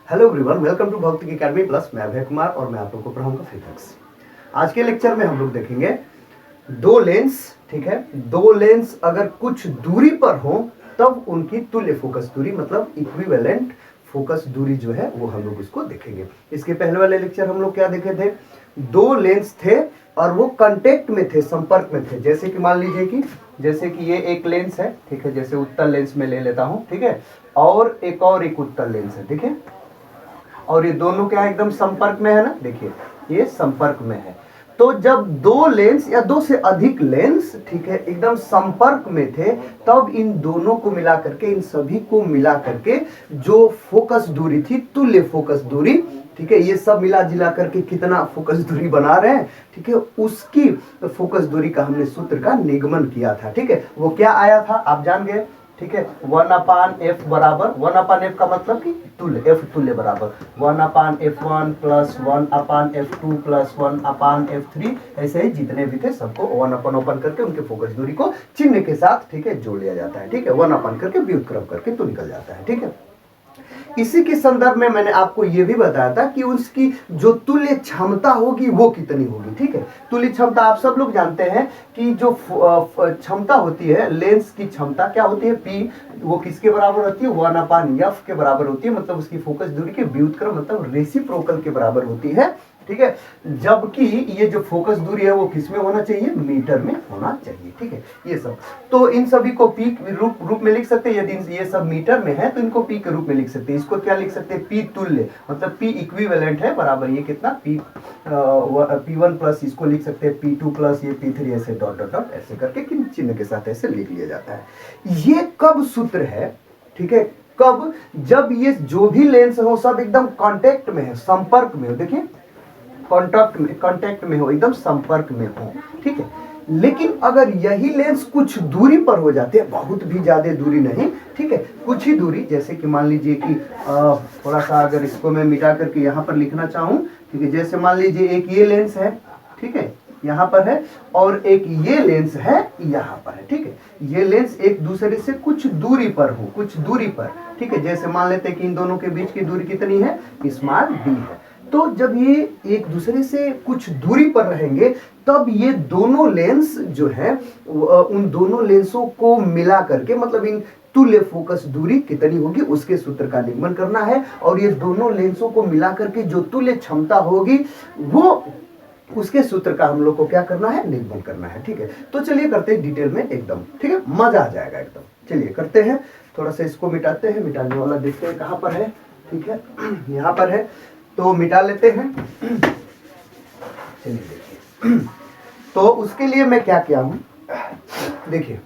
Hello everyone, welcome to भक्ति academy plus. मैं अभय कुमार और मैं आप लोग को पढ़ाऊंगा फिजिक्स। आज के लेक्चर में हम लोग देखेंगे दो लेंस। ठीक है, दो लेंस अगर कुछ दूरी पर हो तब उनकी तुल्य फोकस दूरी मतलब इक्विवेलेंट फोकस दूरी जो है वो हम लोग उसको देखेंगे। इसके पहले वाले लेक्चर हम लोग क्या देखे थे? दो लेंस थे और वो कांटेक्ट में थे, संपर्क में थे। जैसे कि मान लीजिए कि ये एक लेंस है, ठीक है, जैसे उत्तल लेंस में ले लेता हूं, ठीक है, और एक उत्तल लेंस है, ठीक है, और ये दोनों क्या एकदम संपर्क में है ना, देखिए ये संपर्क में है। तो जब दो लेंस या दो से अधिक लेंस, ठीक है, एकदम संपर्क में थे तब इन दोनों को मिला करके, इन सभी को मिला करके जो फोकस दूरी थी, तुल्य फोकस दूरी, ठीक है, ये सब मिला जिला करके कितना फोकस दूरी बना रहे हैं, ठीक है, उसकी फोकस दूरी का हमने सूत्र का निगमन किया था। ठीक है, वो क्या आया था आप जान गए, ठीक है, 1/f बराबर 1/f का मतलब कि तुल्य, f तुल्य बराबर 1/f1 plus 1/f2 plus 1/f3, ऐसे ही जितने भी थे सबको 1/ओपन करके उनके फोकस दूरी को चिन्ह के साथ, ठीक है, जोड़ लिया जाता है। ठीक है, 1 करके व्युत्क्रम करके तो निकल जाता है। ठीक है, इसी के संदर्भ में मैंने आपको यह भी बताया था कि उसकी जो तुल्य क्षमता होगी वो कितनी होगी। ठीक है, तुल्य क्षमता आप सब लोग जानते हैं कि जो क्षमता होती है, लेंस की क्षमता क्या होती है, पी, वो किसके बराबर होती है, 1/f के बराबर होती है, मतलब उसकी फोकस दूरी के व्युत्क्रम मतलब रेसिप्रोकल के बराबर होती है। ठीक है, जबकि ये जो फोकस दूरी है वो किस में होना चाहिए, मीटर में होना चाहिए। ठीक है, ये सब तो इन सभी को पी रूप में लिख सकते हैं। यदि ये सब मीटर में है तो इनको पी के रूप में लिख सकते हैं। इसको क्या लिख सकते हैं, पी तुल्य, मतलब पी इक्विवेलेंट है बराबर ये कितना, P1 प्लस इसको लिख सकते हैं P2 प्लस ये P3, ऐसे डॉट डॉट डॉट ऐसे करके किन चिन्ह के साथ ऐसे लिख लिया जाता है। ये कब सूत्र है, ठीक है, कब, जब ये जो भी लेंस हो सब एकदम कांटेक्ट में है, संपर्क में हो, देखिए कांटेक्ट में हो, एकदम संपर्क में हो। ठीक है, लेकिन अगर यही लेंस कुछ दूरी पर हो जाते हैं, बहुत भी ज्यादा दूरी नहीं, ठीक है, कुछ ही दूरी, जैसे कि मान लीजिए कि थोड़ा सा अगर इसको मैं मिटा करके यहाँ पर लिखना चाहूँ, ठीक है, जैसे मान लीजिए एक ये लेंस है, ठीक है, यहाँ पर है, और एक ये लेंस है यहाँ पर है। ठीक है, ये लेंस एक दूसरे से कुछ दूरी पर हो, कुछ दूरी पर, ठीक है, जैसे मान लेते हैं कि इन दोनों के बीच की दूरी कितनी है, स्मॉल d है। तो जब ये एक दूसरे से कुछ दूरी पर रहेंगे तब ये दोनों लेंस जो है उन दोनों लेंसों को मिला करके, मतलब इन तुल्य फोकस दूरी कितनी होगी उसके सूत्र का निगमन करना है। और ये दोनों लेंसों को मिला करके जो तुल्य क्षमता होगी वो उसके सूत्र का हम लोग को क्या करना है, निगमन करना है। ठीक है, तो चलिए करते हैं डिटेल में एकदम, ठीक है, मजा आ जाएगा एकदम। चलिए करते हैं, थोड़ा सा इसको मिटाते हैं, मिटाने वाला देखते हैं कहाँ पर है। ठीक है, यहाँ पर है तो मिटा लेते हैं। चलिए देखिए, तो उसके लिए मैं क्या किया हूं, देखिए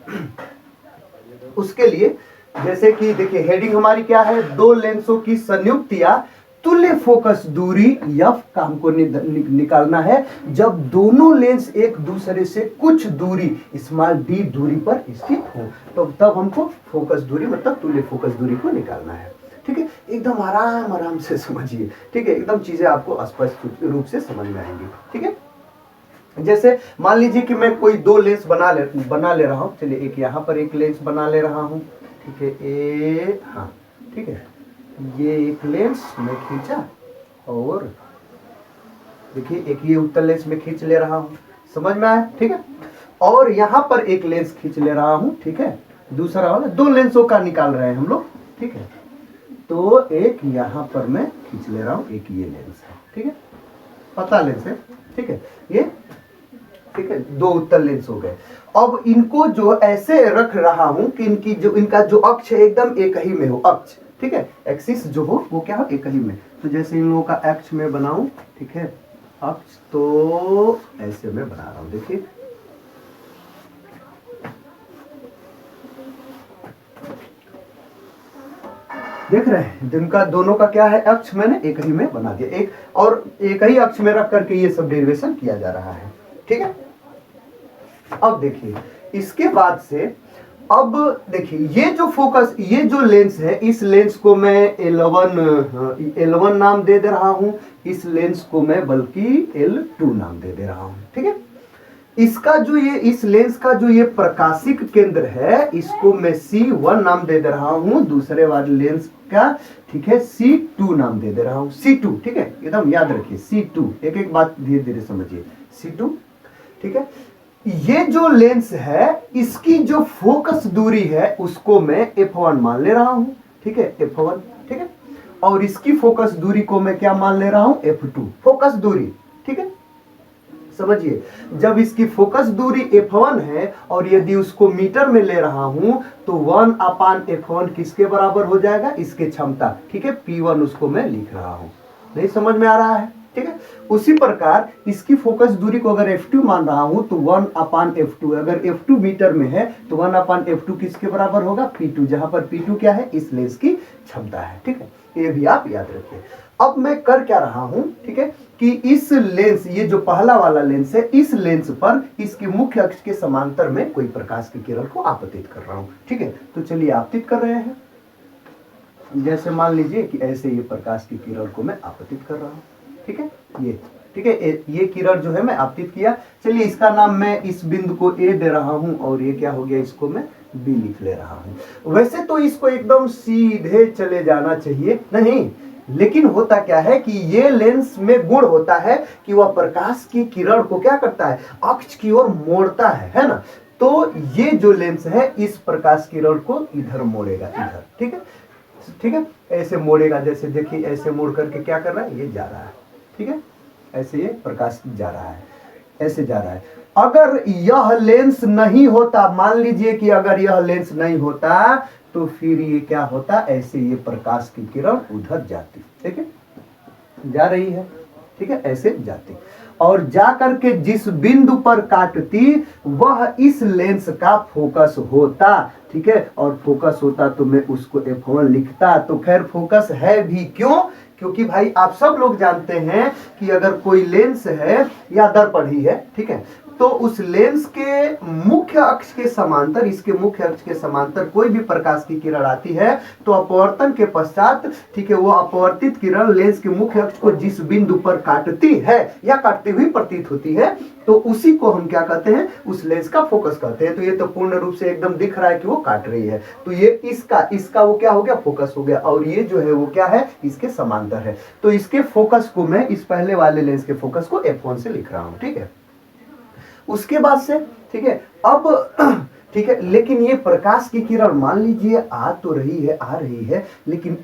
उसके लिए जैसे कि देखिए हेडिंग हमारी क्या है, दो लेंसों की संयुक्त या तुल्य फोकस दूरी f का हमको निकालना है जब दोनों लेंस एक दूसरे से कुछ दूरी स्मॉल d दूरी पर स्थित हो, तो तब हमको फोकस दूरी मतलब तुल्य फोकस दूरी को निकालना है। ठीक है, एकदम आराम आराम से समझिए, ठीक है, एकदम चीजें आपको स्पष्ट रूप से समझ में आएंगी। ठीक है, जैसे मान लीजिए कि मैं कोई दो लेंस बना ले रहा हूं। चलिए एक यहाँ पर एक लेंस बना ले रहा हूं, ठीक है, हाँ ठीक है, ये एक लेंस मैं खींचा और देखिए एक ये उत्तल लेंस में खींच ले रहा हूं, समझ में आया। ठीक है, और यहाँ पर एक लेंस खींच ले रहा हूं, ठीक है, दूसरा वाला, दो लेंसों का निकाल रहे हैं हम लोग। ठीक है, तो एक यहाँ पर मैं खींच ले रहा हूँ, एक ये लेंस है, ठीक है, पतला लेंस है, ठीक है, ये ठीक है, दो उत्तल लेंस हो गए। अब इनको जो ऐसे रख रहा हूं कि इनका जो अक्ष है एकदम एक ही में हो, अक्ष, ठीक है, एक्सिस जो हो वो क्या हो, एक ही में। तो जैसे इन लोगों का अक्ष में बनाऊं, ठीक है, अक्ष तो ऐसे में बना रहा हूं, देखिए देख रहे हैं, जिनका दोनों का क्या है, अक्ष मैंने एक ही में बना दिया, एक और एक ही अक्ष में रख करके ये सब डेरिवेशन किया जा रहा है। ठीक है, अब देखिए इसके बाद से, अब देखिए ये जो फोकस, ये जो लेंस है, इस लेंस को मैं L1 नाम दे रहा हूं, इस लेंस को मैं बल्कि L2 नाम दे रहा हूं। ठीक है, इसका जो ये इस लेंस का जो ये प्रकाशिक केंद्र है, इसको मैं C1 नाम दे रहा हूं, दूसरे वाले लेंस का, ठीक है, C2 नाम दे रहा हूं, C2, ठीक है, एकदम याद रखिए C2, एक एक बात धीरे धीरे समझिए, C2, ठीक है। ये जो लेंस है इसकी जो फोकस दूरी है उसको मैं f1 मान ले रहा हूं, ठीक है, f1, ठीक है, और इसकी फोकस दूरी को मैं क्या मान ले रहा हूं, f2, फोकस दूरी, ठीक है। समझिए, जब इसकी फोकस दूरी f1 है और यदि उसको मीटर में ले रहा हूं तो 1/f1 किसके बराबर हो जाएगा, इसके क्षमता, ठीक है, P1 उसको मैं लिख रहा हूं। नहीं समझ में आ रहा है, ठीक है। उसी प्रकार इसकी फोकस दूरी को अगर f2 मान रहा हूं तो 1/f2, अगर f2 मीटर में है तो 1/f2 किसके बराबर होगा, P2, जहां पर P2 क्या है, इस लेंस की क्षमता है, ठीक है, ये भी आप याद रखिए। अब मैं कर क्या रहा हूं, ठीक है, कि इस लेंस, ये जो पहला वाला लेंस है, इस लेंस पर इसके मुख्य अक्ष के समांतर में कोई प्रकाश की किरण को आपतित कर रहा हूं, ठीक है। तो चलिए आपतित कर रहे हैं, जैसे मान लीजिए कि ऐसे ये प्रकाश की किरण को मैं आपतित कर रहा हूं, ठीक है, ये, ठीक है, ये किरण जो है मैं आपतित किया। चलिए इसका नाम मैं इस बिंदु को A दे रहा हूं और ये क्या हो गया, इसको मैं B लिख ले रहा हूं। वैसे तो इसको एकदम सीधे चले जाना चाहिए, नहीं, लेकिन होता क्या है कि ये लेंस में गुण होता है कि वह प्रकाश की किरण को क्या करता है, अक्ष की ओर मोड़ता है ना। तो ये जो लेंस है इस प्रकाश किरण को इधर मोड़ेगा, इधर, ठीक है, ठीक है, ऐसे मोड़ेगा, जैसे देखिए ऐसे मोड़ करके क्या कर रहा है, ये जा रहा है, ठीक है, ऐसे ये प्रकाश जा रहा है, ऐसे जा रहा है। अगर यह लेंस नहीं होता, मान लीजिए कि अगर यह लेंस नहीं होता तो फिर ये क्या होता, ऐसे ये प्रकाश की किरण उधर जाती, ठीक है, जा रही है, ठीक है, ऐसे जाती और जा करके जिस बिंदु पर काटती वह इस लेंस का फोकस होता, ठीक है, और फोकस होता तो मैं उसको f1 लिखता। तो खैर फोकस है भी, क्यों, क्योंकि भाई आप सब लोग जानते हैं कि अगर कोई लेंस है या दर्पण ही है, ठीक है, तो उस लेंस के मुख्य अक्ष के समांतर, इसके मुख्य अक्ष के समांतर कोई भी प्रकाश की किरण आती है तो अपवर्तन के पश्चात, ठीक है, वो अपवर्तित किरण लेंस के मुख्य अक्ष को जिस बिंदु पर काटती है या काटती हुई प्रतीत होती है तो उसी को हम क्या कहते हैं, उस लेंस का फोकस कहते हैं। तो ये तो पूर्ण रूप से एकदम दिख रहा है कि वो काट रही है, तो ये इसका वो क्या हो गया, फोकस हो गया, और ये जो है वो क्या है, इसके समांतर है। तो इसके फोकस को मैं इस पहले वाले लेंस के फोकस को f1 से लिख रहा हूं, ठीक है। उसके बाद से, ठीक है, अब ठीक है, लेकिन ये प्रकाश की किरण मान लीजिए आ तो रही है, आ रही है, लेकिन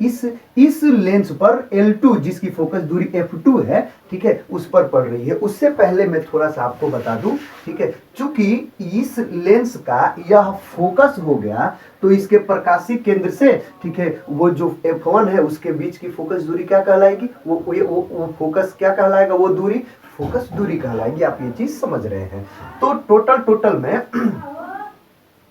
इस लेंस पर L2 जिसकी फोकस दूरी f2 है, ठीक है, उस पर पड़ रही है। उससे पहले मैं थोड़ा सा आपको बता दूं, ठीक है, चूंकि इस लेंस का यह फोकस हो गया तो इसके प्रकाशी केंद्र से, ठीक है, वो जो f1 है उसके बीच की फोकस दूरी क्या कहलाएगी, वो फोकस क्या कहलाएगा, वो दूरी फोकस दूरी कहलाएगी। आप ये चीज समझ रहे हैं। तो टोटल में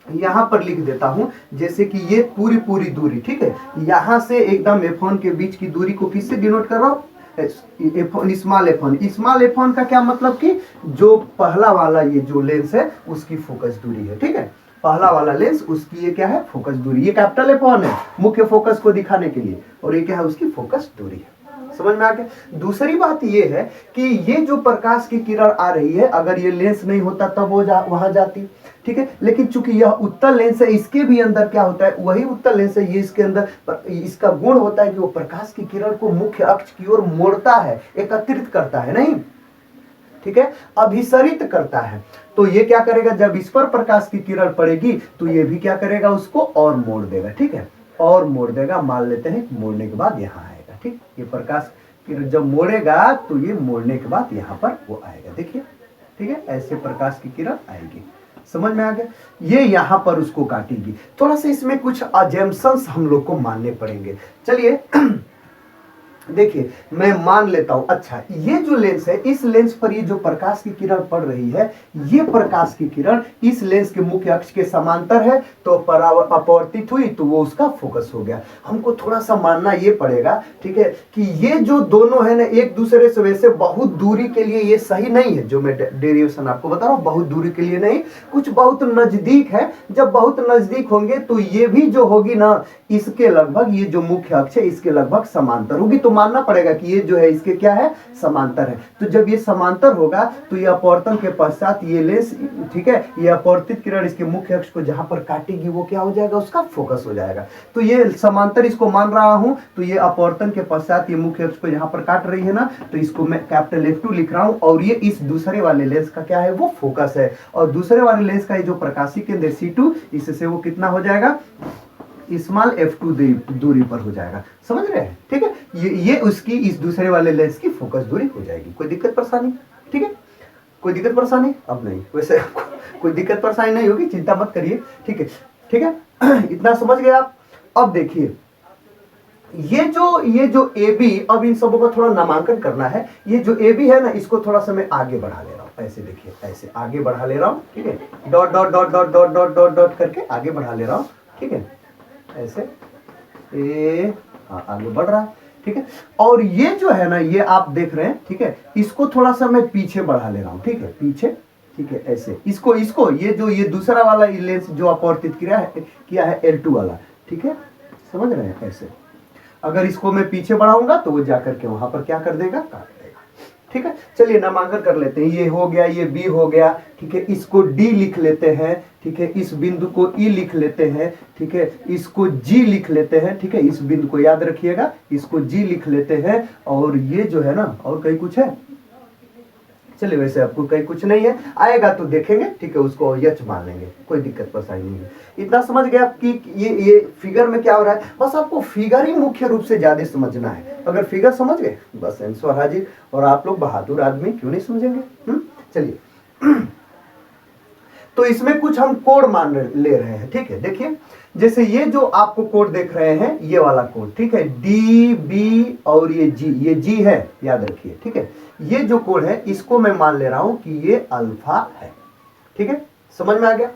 यहां पर लिख देता हूं, जैसे कि ये पूरी दूरी, ठीक है, यहां से एकदम f1 के बीच की दूरी को किससे डिनोट कर रहा हूं, स्मॉल f1 का क्या मतलब कि जो पहला वाला ये जो लेंस है उसकी फोकस दूरी है, ठीक है, पहला वाला लेंस उसकी ये क्या है, फोकस दूरी, ये कैपिटल F1 है मुख्य फोकस को दिखाने के लिए, और ये क्या है, उसकी फोकस दूरी है। समझ में आ गया। दूसरी बात ये है कि ये जो प्रकाश की किरण आ रही है, अगर ये लेंस नहीं होता तब वो वहां जाती, ठीक है, लेकिन चूंकि यह उत्तल लेंस है, इसके भी अंदर क्या होता है, वही उत्तल लेंस है, ये इसके अंदर इसका गुण होता है कि वो प्रकाश की किरण को मुख्य अक्ष की ओर मोड़ता है, एकत्रित करता है, नहीं, ठीक है, अभिसरित करता है। तो ये क्या करेगा, जब इस पर प्रकाश की किरण पड़ेगी तो ये भी क्या करेगा, उसको और मोड़ देगा, ठीक है, और मोड़ देगा, मान लेते हैं मोड़ने के बाद यहाँ आएगा, ठीक, ये प्रकाश किरण जब मोड़ेगा तो ये मोड़ने के बाद यहाँ पर वो आएगा, देखिए, ठीक है, ऐसे प्रकाश की किरण आएगी। समझ में आ गया। ये यहाँ पर उसको काटेगी। थोड़ा सा इसमें कुछ अजम्पशंस हम लोग को मानने पड़ेंगे। चलिए देखिए मैं मान लेता हूं, अच्छा ये जो लेंस है, इस लेंस पर ये जो प्रकाश की किरण पड़ रही है, ये प्रकाश की किरण इस लेंस के मुख्य अक्ष के समांतर है, तो अपवर्तित हुई तो वो उसका फोकस हो गया। हमको थोड़ा सा मानना ये पड़ेगा, ठीक है, कि ये जो दोनों है ना एक दूसरे से वैसे बहुत दूरी के लिए ये सही नहीं है, जो मैं डेरिवेशन आपको बता रहा हूं, बहुत दूरी के लिए नहीं, कुछ बहुत नजदीक है। जब बहुत नजदीक होंगे तो ये भी जो होगी ना, इसके लगभग, ये जो मुख्य अक्ष है इसके लगभग समांतर होगी। तो मानना पड़ेगा कि ये जो है इसके क्या है, समांतर है। तो जब ये समांतर होगा तो ये अपवर्तन के पश्चात ये लेंस, ठीक है, ये अपवर्तित किरण इसके मुख्य अक्ष को जहां पर काटेगी वो क्या हो जाएगा, उसका फोकस हो जाएगा। तो ये समांतर इसको मान रहा हूं, तो ये अपवर्तन के पश्चात ये मुख्य अक्ष को जहां पर काट रही है ना, तो इसको मैं कैपिटल F2 लिख रहा हूं, और ये इस दूसरे वाले लेंस का क्या है, वो फोकस है। और दूसरे वाले लेंस का ये जो प्रकाशीय केंद्र C2, इससे वो कितना हो जाएगा, स्मॉल f2 दूरी पर हो जाएगा। समझ रहे हैं, ठीक है। ये उसकी इस दूसरे वाले लेंस की फोकस दूरी हो जाएगी। कोई दिक्कत परेशानी, ठीक है, कोई दिक्कत परेशानी अब नहीं, वैसे आपको कोई दिक्कत परेशानी नहीं होगी, चिंता मत करिए, ठीक है, ठीक है। इतना समझ गए आप। अब देखिए ये जो AB, अब इन सबों का थोड़ा नामांकन करना है। ये जो AB है ना, इसको थोड़ा सा मैं आगे बढ़ा ले रहा हूँ, ऐसे देखिए, ऐसे आगे बढ़ा ले रहा हूँ, ठीक है, dot dot dot dot dot dot dot dot करके आगे बढ़ा ले रहा हूँ, ठीक है, ऐसे हाँ आगे बढ़ रहा है, ठीक है। और ये जो है ना, ये आप देख रहे हैं, ठीक है, इसको थोड़ा सा मैं पीछे बढ़ा ले रहा हूँ, ठीक है, पीछे, ठीक है, ऐसे इसको ये दूसरा वाला लेंस जो अपवर्तित किया है L2 वाला, ठीक है, समझ रहे हैं, ऐसे अगर इसको मैं पीछे बढ़ाऊंगा तो वो जाकर के वहां पर क्या कर देगा, काट देगा, ठीक है। चलिए नामांकन कर लेते हैं। ये हो गया, ये B हो गया, ठीक है, इसको D लिख लेते हैं, ठीक है, इस बिंदु को E लिख लेते हैं, ठीक है, इसको G लिख लेते हैं, ठीक है, इस बिंदु को याद रखिएगा, इसको G लिख लेते हैं। और ये जो है ना, और कहीं कुछ है, चलिए वैसे आपको कहीं कुछ नहीं है, आएगा तो देखेंगे, ठीक है, उसको यच मान लेंगे, कोई दिक्कत परेशानी नहीं है। इतना समझ गए आप कि ये फिगर में क्या हो रहा है। बस आपको फिगर ही मुख्य रूप से ज्यादा समझना है। अगर फिगर समझ गए बस आंसर हाजिर। और आप लोग बहादुर आदमी, क्यों नहीं समझेंगे। चलिए तो इसमें कुछ हम कोड मान ले रहे हैं, ठीक है। देखिए जैसे ये जो आपको कोड देख रहे हैं, ये वाला कोड, ठीक है, डी बी और ये जी है, याद रखिए, ठीक है। ये जो कोड है इसको मैं मान ले रहा हूं कि ये अल्फा है, ठीक है, समझ में आ गया।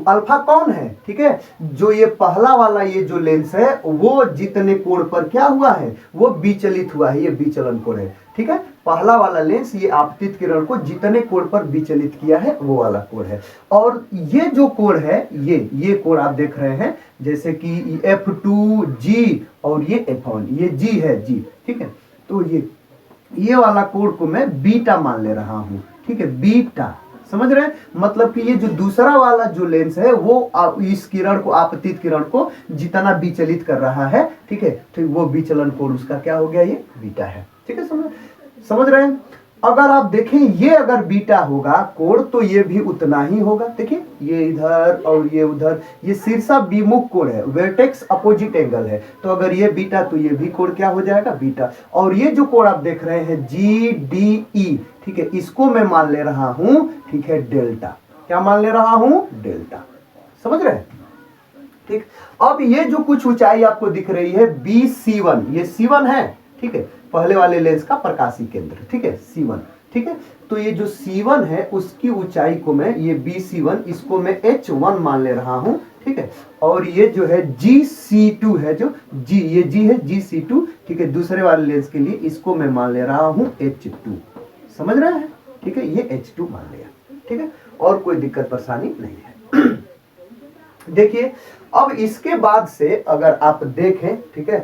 अल्फा कौन है, ठीक है, जो ये पहला वाला ये जो लेंस है वो जितने कोण पर क्या हुआ है, वो विचलित हुआ है, ये विचलन कोण है, ठीक है। पहला वाला लेंस ये आपतित किरण को जितने कोण पर विचलित किया है वो वाला कोण है। और ये जो कोण है, ये कोण आप देख रहे हैं, जैसे कि F2G और ये F1, ये G है, G, ठीक है। तो ये वाला कोण को मैं बीटा मान ले रहा हूं, ठीक है, बीटा, समझ रहे हैं। मतलब कि ये जो दूसरा वाला जो लेंस है वो इस किरण को, आपतित किरण को जितना विचलित कर रहा है, ठीक है, तो वो विचलन कोण उसका क्या हो गया, ये बीटा है, ठीक है, समझ रहे हैं। अगर आप देखें ये अगर बीटा होगा कोण तो ये भी उतना ही होगा। देखिए ये इधर और ये उधर, ये शीर्षा विमुख कोण है, वर्टेक्स अपोजिट एंगल है, तो अगर ये बीटा तो ये भी कोण क्या हो जाएगा, बीटा। और ये जो कोण आप देख रहे हैं GDE, ठीक है, इसको मैं मान ले रहा हूं, ठीक है, डेल्टा। क्या मान ले रहा हूं, डेल्टा, समझ रहे हैं, ठीक। अब ये जो कुछ ऊंचाई आपको दिख रही है BC1, ये C1 है, ठीक है, पहले वाले लेंस का प्रकाशीय केंद्र, ठीक है, C1, ठीक है। तो ये जो C1 है उसकी ऊंचाई को मैं, ये BC1, इसको मैं H1 मान ले रहा हूं, ठीक है। और ये जो है GC2 है, जो ये G है, GC2, ठीक है, दूसरे वाले लेंस के लिए इसको मैं मान ले रहा हूं H2, समझ रहे हैं, ठीक है, ये H2 मान लिया, ठीक है, और कोई दिक्कत परेशानी नहीं है। देखिए अब इसके बाद से अगर आप देखें, ठीक है,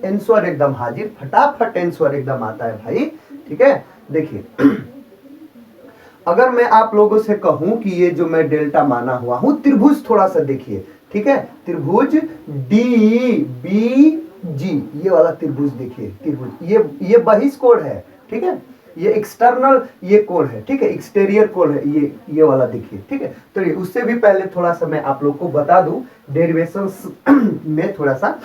आंसर एकदम हाजिर, फटाफट आंसर एकदम आता है भाई, ठीक है। देखिए अगर मैं आप लोगों से कहूं कि ये जो मैं डेल्टा माना हुआ हूं, त्रिभुज थोड़ा सा देखिए, ठीक है, त्रिभुज DBG, ये वाला त्रिभुज देखिए, त्रिभुज ये बहिष्कोण है, ठीक है, ये एक्सटर्नल ये कोण है, ठीक है, एक्सटीरियर कोण है, ये वाला देखिए, ठीक है। तो उससे भी पहले थोड़ा सा मैं आप लोग को बता दूं डेरिवेशंस में थोड़ा सा,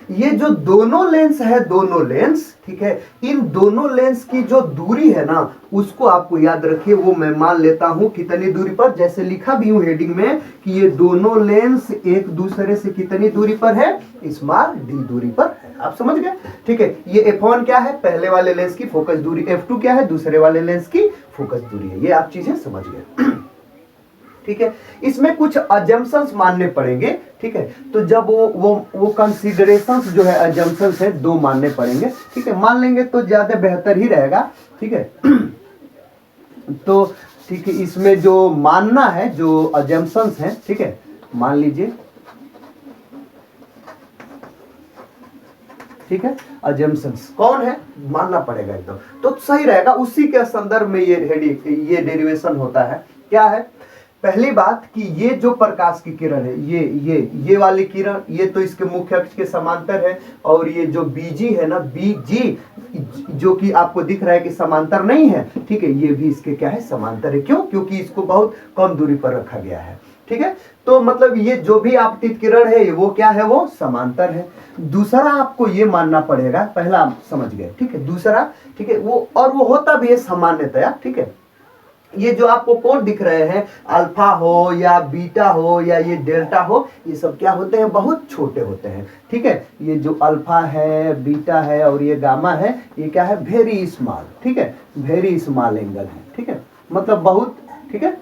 ये जो दोनों लेंस है, दोनों लेंस, ठीक है, इन दोनों लेंस की जो दूरी है ना उसको आपको याद रखिए, वो मैं मान लेता हूं कितनी दूरी पर, जैसे लिखा भी हूं हेडिंग में कि ये दोनों लेंस एक दूसरे से कितनी दूरी पर है, स्मॉल d दूरी पर है। आप समझ गए, ठीक है। ये F1 क्या है, पहले वाले लेंस की फोकस दूरी, F2 क्या है, दूसरे वाले लेंस की फोकस दूरी है। ये आप चीजें समझ गए, ठीक है। इसमें कुछ अजम्पशंस मानने पड़ेंगे, ठीक है। तो जब वो कंसीडरेशंस जो है, अजम्पशंस है, 2 मानने पड़ेंगे, ठीक है, मान लेंगे तो ज्यादा बेहतर ही रहेगा, ठीक है। तो ठीक है, इसमें जो मानना है, जो अजम्पशंस है, ठीक है, मान लीजिए, ठीक है, अजम्पशंस कौन है मानना पड़ेगा एकदम, तो सही रहेगा। उसी के संदर्भ में ये डेरिवेशन होता है। क्या है पहली बात कि ये जो प्रकाश की किरण है, ये वाली किरण, ये तो इसके मुख्य अक्ष के समांतर है, और ये जो बीजी है ना, बीजी जो कि आपको दिख रहा है कि समांतर नहीं है, ठीक है, ये भी इसके क्या है समांतर है। क्यों? क्योंकि इसको बहुत कम दूरी पर रखा गया है, ठीक है। तो मतलब ये जो भी आपतित किरण है वो क्या है, वो समांतर है। दूसरा आपको ये मानना पड़ेगा, पहला आप समझ गए, ठीक है। दूसरा, ठीक है, वो और वो होता भी है सामान्यतया, ठीक है। ये जो आपको कोण दिख रहे हैं, अल्फा हो या बीटा हो या ये डेल्टा हो, ये सब क्या होते हैं, बहुत छोटे होते हैं, ठीक है। ये जो अल्फा है, बीटा है और ये गामा है, ये क्या है, वेरी स्मॉल, ठीक है, वेरी स्मॉल एंगल है, ठीक है, मतलब बहुत, ठीक है,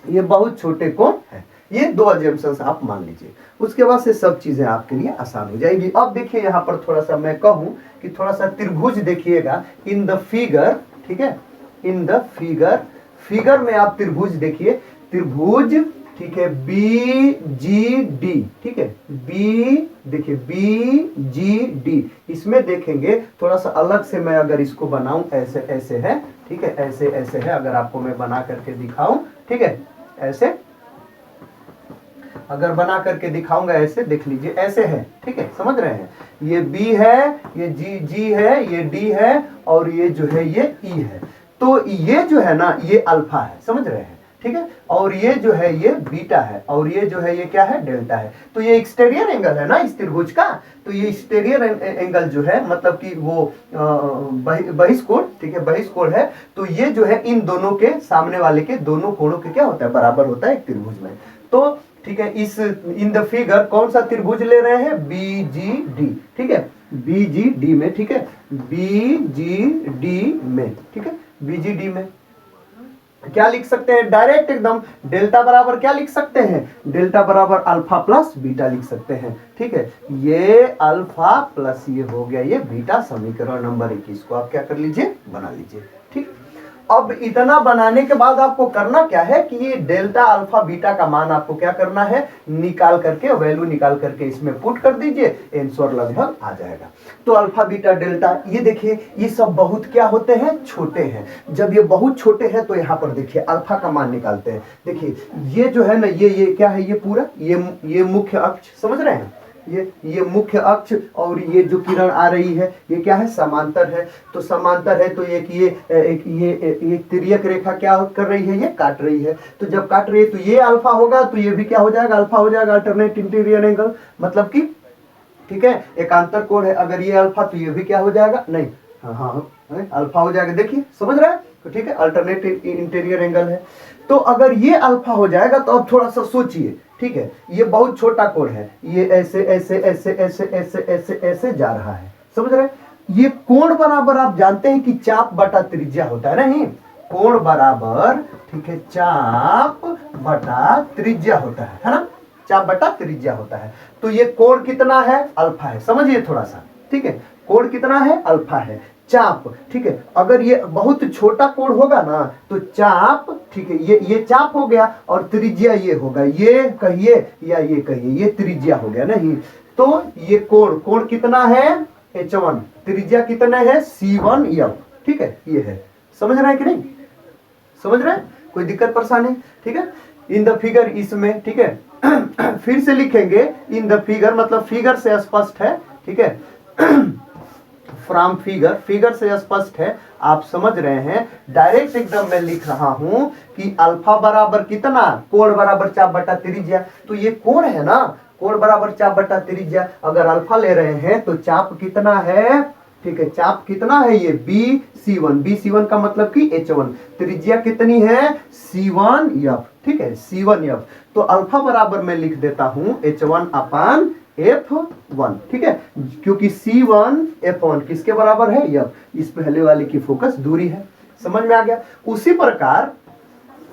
ये बहुत छोटे कोण है। ये दो अजम्पशंस आप मान लीजिए, उसके बाद से सब चीजें आपके लिए आसान हो जाएगी। अब देखिए यहाँ पर थोड़ा सा मैं कहूं कि थोड़ा सा त्रिभुज देखिएगा इन द फिगर, ठीक है, इन द फिगर में आप त्रिभुज देखिए, त्रिभुज, ठीक है, बी जी डी, ठीक है, बी, देखिए बी जी डी, इसमें देखेंगे थोड़ा सा अलग से मैं अगर इसको बनाऊं, ऐसे ऐसे है, ठीक है, ऐसे ऐसे है, अगर आपको मैं बना करके दिखाऊं, ठीक है, ऐसे अगर बना करके दिखाऊंगा, ऐसे देख लीजिए, ऐसे है, ठीक है, समझ रहे हैं, ये बी है, ये जी है, ये डी है और ये जो है ये ई है। तो ये जो है ना, ये अल्फा है, समझ रहे हैं, ठीक है, और ये जो है ये बीटा है, और ये जो है ये क्या है, डेल्टा है। तो ये एक्सटीरियर एंगल है ना इस त्रिभुज का, तो ये एक्सटीरियर एंगल जो है मतलब कि वो बहिष्कोण, ठीक है, बहिष्कोण है। तो ये जो है इन दोनों के सामने वाले के दोनों कोणों के क्या होता है, बराबर होता है एक त्रिभुज में। तो ठीक है, इस इन द फिगर कौन सा त्रिभुज ले रहे हैं, बी जी डी, ठीक है, बी जी डी में, ठीक है, बी जी डी में, ठीक है, बीजीडी में क्या लिख सकते हैं, डायरेक्ट एकदम डेल्टा बराबर क्या लिख सकते हैं, डेल्टा बराबर अल्फा प्लस बीटा लिख सकते हैं, ठीक है। ये अल्फा प्लस ये हो गया ये बीटा, समीकरण नंबर 21 को आप क्या कर लीजिए, बना लीजिए, ठीक। अब इतना बनाने के बाद आपको करना क्या है कि ये डेल्टा अल्फा बीटा का मान आपको क्या करना है, निकाल करके, वैल्यू निकाल करके इसमें पुट कर दीजिए, आंसर लगभग आ जाएगा। तो अल्फा बीटा डेल्टा, ये देखिए ये सब बहुत क्या होते हैं, छोटे हैं। जब ये बहुत छोटे हैं तो यहाँ पर देखिए अल्फा का मान निकालते हैं। देखिए ये जो है ना, ये क्या है, ये पूरा ये मुख्य अक्ष, समझ रहे हैं, ये मुख्य अक्ष, और ये जो किरण आ रही है ये क्या है, समांतर है। तो समांतर है तो ये तिर्यक रेखा क्या कर रही है, ये काट रही है। तो जब काट रही है तो ये अल्फा होगा, तो ये भी क्या हो जाएगा, अल्फा हो जाएगा, अल्टरनेट इंटीरियर एंगल, मतलब कि ठीक है, एकांतर कोण है। अगर ये अल्फा तो ये भी क्या हो जाएगा, नहीं, हाँ अल्फा हो जाएगा, देखिए समझ रहे हैं, तो ठीक है, अल्टरनेट इंटीरियर एंगल है। तो अगर ये अल्फा हो जाएगा तो अब थोड़ा सा सोचिए, ठीक है, ये बहुत छोटा कोण है, ये ऐसे ऐसे ऐसे ऐसे ऐसे ऐसे ऐसे जा रहा है, समझ रहे हैं। ये कोण बराबर आप जानते हैं कि चाप बटा त्रिज्या होता है, नहीं, कोण बराबर, ठीक है, चाप बटा त्रिज्या होता है ना, चाप बटा त्रिज्या होता है। तो ये कोण कितना है, अल्फा है, समझिए थोड़ा सा, ठीक है, कोण कितना है, अल्फा है। चाप, ठीक है, अगर ये बहुत छोटा कोण होगा ना तो चाप, ठीक है, ये चाप हो गया और त्रिज्या ये होगा, ये कहिए या ये कहिए, ये त्रिज्या हो गया, नहीं। तो ये कोण कितना है, H1, त्रिज्या कितना है, C1F, ठीक है, ये है, समझ रहे हैं कि नहीं, समझ रहे हैं, कोई दिक्कत परेशानी, ठीक है। इन द फिगर इसमें, ठीक है, फिर से लिखेंगे इन द फिगर, मतलब फिगर से स्पष्ट है, ठीक है, फ्रॉम फिगर से स्पष्ट है, आप समझ रहे हैं। डायरेक्ट एकदम मैं लिख रहा हूं कि अल्फा बराबर कितना, कोण बराबर चाप बटा त्रिज्या। तो ये कोण है ना, कोण बराबर चाप बटा त्रिज्या, अगर अल्फा ले रहे हैं तो चाप कितना है, ठीक है, चाप कितना है, ये BC1 का मतलब कि H1, त्रिज्या कितनी है, C1F, ठीक है, C1F। तो अल्फा बराबर मैं लिख देता हूं H1 अपान F1, ठीक है, क्योंकि C1 F1 किसके बराबर है, F, इस पहले वाले की फोकस दूरी है, समझ में आ गया। उसी प्रकार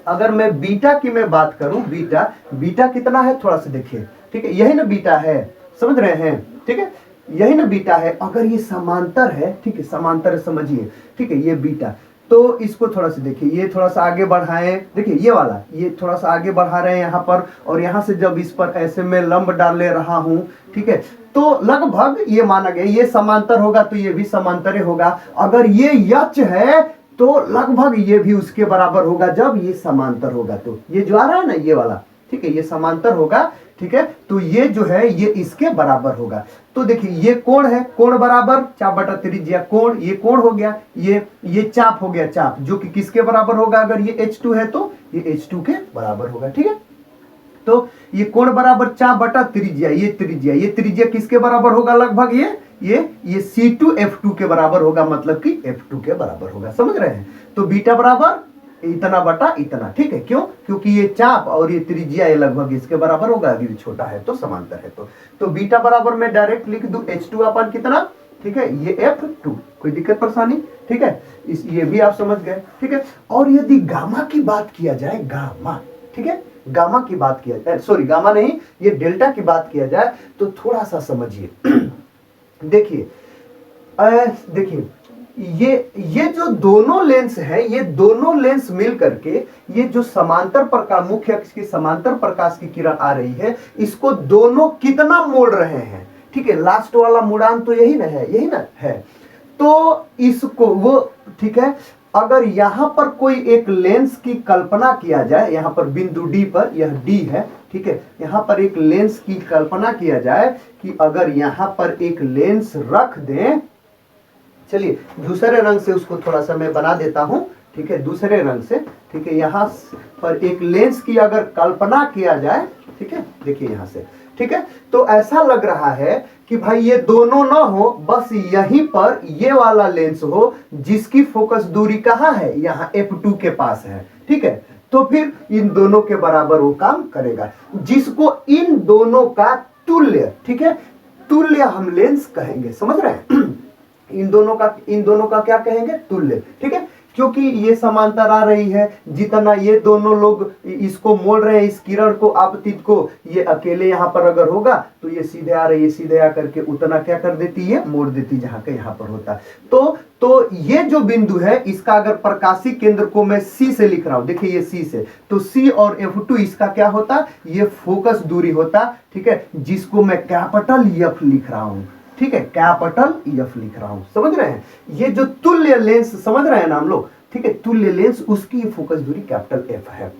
अगर मैं बीटा की मैं बात करूं, बीटा कितना है, थोड़ा सा देखिए, ठीक है, यही ना बीटा है, समझ रहे हैं, ठीक है, यही ना बीटा है। अगर ये समांतर है, ठीक है, समांतर समझिए, ठीक है, ये बीटा, तो इसको थोड़ा सा देखिए, ये थोड़ा सा आगे बढ़ाएं, देखिए ये वाला, ये थोड़ा सा आगे बढ़ा रहे हैं यहाँ पर, और यहाँ से जब इस पर ऐसे में लंब डाल ले रहा हूं, ठीक है, तो लगभग ये माना गया ये समांतर होगा तो ये भी समांतर होगा। अगर ये यच है तो लगभग ये भी उसके बराबर होगा जब ये समांतर होगा। तो ये जो आ रहा है ना ये वाला, ठीक है, ये समांतर होगा, ठीक है, तो ये जो है ये इसके बराबर होगा। तो देखिए ये कोण है, कोण बराबर चाप बटा त्रिज्या कोण, ये कोण हो गया, ये चाप हो गया, चाप जो कि किसके बराबर होगा, अगर ये H2 है तो ये H2 के बराबर होगा, ठीक है। तो ये कोण बराबर चाप बटा त्रिज्या, ये त्रिज्या किसके बराबर होगा, लगभग ये C2 F2 के बराबर होगा, मतलब कि F2 के बराबर होगा, समझ रहे हैं। तो बीटा बराबर इतना बटा इतना, ठीक है, क्यों, क्योंकि ये चाप और ये त्रिज्या ये लगभग इसके बराबर होगा, अगर छोटा है तो समांतर है। तो बीटा बराबर मैं डायरेक्ट लिख दूं H2 अपन कितना, ठीक है, ये F2, कोई दिक्कत परेशानी, ठीक है, ये भी आप समझ गए, ठीक है। और यदि गामा की बात किया जाए, गामा, ठीक है, गामा की बात किया जाए, सॉरी गामा नहीं, ये डेल्टा की बात किया जाए तो थोड़ा सा समझिए। देखिए ये जो दोनों लेंस है, ये दोनों लेंस मिल करके ये जो समांतर प्रकाश, मुख्य अक्ष की समांतर प्रकाश की किरण आ रही है, इसको दोनों कितना मोड़ रहे हैं, ठीक है, लास्ट वाला मुड़ान तो यही ना है, यही ना है। तो इसको वो, ठीक है, अगर यहां पर कोई एक लेंस की कल्पना किया जाए, यहां पर बिंदु डी पर, यह डी है, ठीक है, यहां पर एक लेंस की कल्पना किया जाए कि अगर यहां पर एक लेंस रख दें, चलिए दूसरे रंग से उसको थोड़ा सा मैं बना देता हूं, ठीक है, दूसरे रंग से, ठीक है, यहां पर एक लेंस की अगर कल्पना किया जाए, ठीक है, देखिए यहां से, ठीक है, तो ऐसा लग रहा है कि भाई ये दोनों ना हो, बस यहीं पर ये वाला लेंस हो जिसकी फोकस दूरी कहां है, यहां F2 के पास है, ठीक है। तो फिर इन दोनों के बराबर वो काम करेगा, जिसको इन दोनों का तुल्य, ठीक है, तुल्य हम लेंस कहेंगे, समझ रहे हैं। इन दोनों का क्या कहेंगे, तुल्य, ठीक है, क्योंकि ये समांतर आ रही है, जितना ये दोनों लोग इसको मोड़ रहे हैं, इस किरण को, आपतित को, ये अकेले यहां पर अगर होगा तो ये सीधे आ रही है, सीधे आकर के उतना क्या कर देती है, मोड़ देती, जहां का यहां पर होता। तो ये जो बिंदु है, इसका अगर प्रकाशी केंद्र को मैं C से लिख रहा हूं, देखिए ये C से, तो C और F2 इसका क्या होता, ये फोकस दूरी होता, ठीक है, जिसको मैं कैपिटल F लिख रहा हूं, ठीक है, कैपिटल F लिख रहा हूं, समझ रहे हैं। ये जो तुल्य लेंस समझ रहे हैं ना हम लोग, ठीक है, तुल्य लेंस, उसकी फोकस दूरी कैपिटल F है,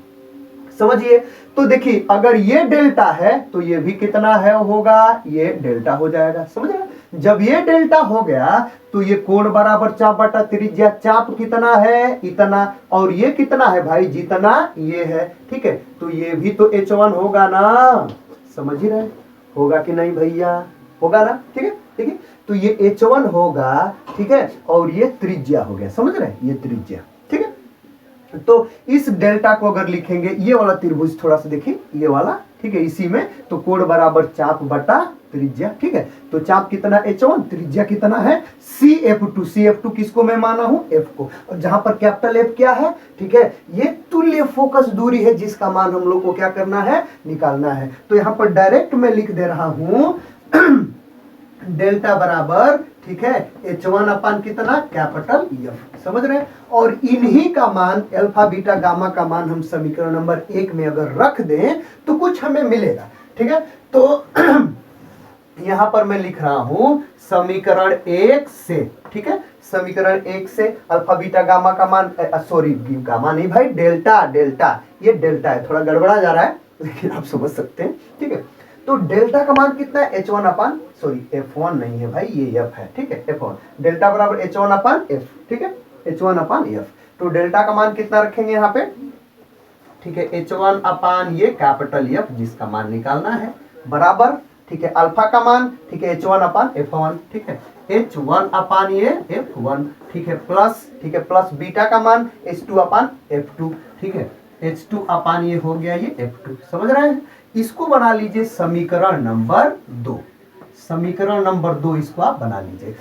समझिए। तो देखिए अगर ये डेल्टा है तो ये भी कितना है होगा, ये डेल्टा हो जाएगा, समझ रहे हैं। जब ये डेल्टा हो गया तो ये कोण बराबर चाप बटा त्रिज्या, चाप कितना है, इतना, और ये कितना है भाई, जितना ये है, ठीक है, तो ये भी तो H1 होगा ना, समझ ही रहे, होगा कि नहीं भैया, होगा ना, ठीक है, ठीक है। तो ये H1 होगा, ठीक है, और ये त्रिज्या हो गया, समझ रहे, ये त्रिज्या, ठीक है। तो इस डेल्टा को अगर लिखेंगे, ये वाला त्रिभुज थोड़ा सा देखिए, ये वाला, ठीक है, इसी में तो कोण बराबर चाप बटा त्रिज्या, ठीक है, तो चाप कितना H1, त्रिज्या कितना है CF2 किसको मैं माना हूं, F को, और जहां पर कैपिटल F क्या है, ठीक है, ये तुल्य फोकस दूरी है जिसका मान हम लोग को क्या करना है, निकालना है। तो यहां पर डायरेक्ट मैं लिख दे रहा हूं डेल्टा बराबर, ठीक है, H1 अपन कितना, कैपिटल F, समझ रहे हैं। और इन्हीं का मान अल्फा बीटा गामा का मान हम समीकरण नंबर 1 में अगर रख दें तो कुछ हमें मिलेगा, ठीक है। तो यहां पर मैं लिख रहा हूं समीकरण 1 से, ठीक है, समीकरण 1 से अल्फा बीटा गामा का मान, सॉरी गामा नहीं भाई, डेल्टा, ये डेल्टा है, थोड़ा गड़बड़ा जा रहा है लेकिन आप समझ सकते हैं, ठीक है। तो डेल्टा का मान कितना है, H1 अपन, सॉरी F1 नहीं है भाई, ये F है, ठीक है, F1, डेल्टा बराबर H1 अपन F, ठीक है, H1 अपन F। तो डेल्टा का मान कितना रखेंगे यहाँ पे, ठीक है, H1 अपन ये कैपिटल F जिसका मान निकालना है, बराबर, ठीक है, अल्फा का मान, ठीक है, H1 अपन F1, ठीक है, H1 अपन ये F1, ठीक है, प्लस, ठीक है, प्लस बीटा का मान H2 अपन F2, ठीक है, H2 अपन ये हो गया ये F2, समझ रहे हैं। इसको बना लीजिए समीकरण नंबर 2, समीकरण नंबर 2 इसको आप बना लीजिए।